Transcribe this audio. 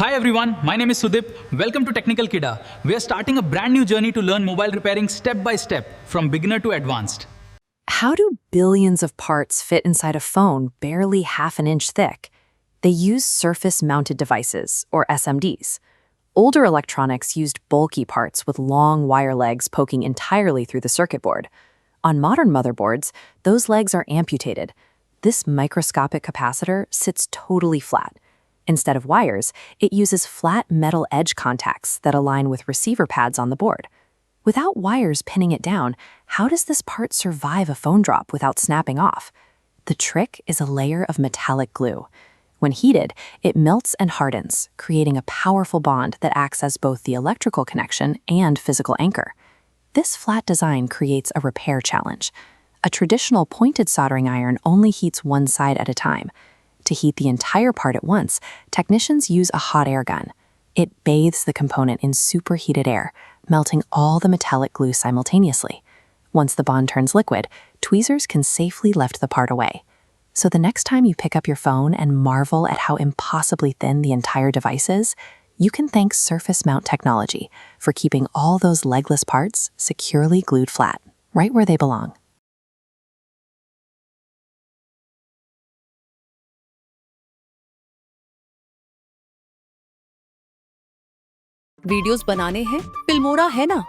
Hi everyone, my name is Sudip. Welcome to Technical Kida. We are starting a brand new journey to learn mobile repairing step by step, from beginner to advanced. How do billions of parts fit inside a phone barely half an inch thick? They use surface-mounted devices, or SMDs. Older electronics used bulky parts with long wire legs poking entirely through the circuit board. On modern motherboards, those legs are amputated. This microscopic capacitor sits totally flat. Instead of wires, it uses flat metal edge contacts that align with receiver pads on the board. Without wires pinning it down, how does this part survive a phone drop without snapping off? The trick is a layer of metallic glue. When heated, it melts and hardens, creating a powerful bond that acts as both the electrical connection and physical anchor. This flat design creates a repair challenge. A traditional pointed soldering iron only heats one side at a time. To heat the entire part at once, technicians use a hot air gun. It bathes the component in superheated air, melting all the metallic glue simultaneously. Once the bond turns liquid, tweezers can safely lift the part away. So the next time you pick up your phone and marvel at how impossibly thin the entire device is, you can thank surface mount technology for keeping all those legless parts securely glued flat, right where they belong. Videos बनाने हैं Filmora है ना।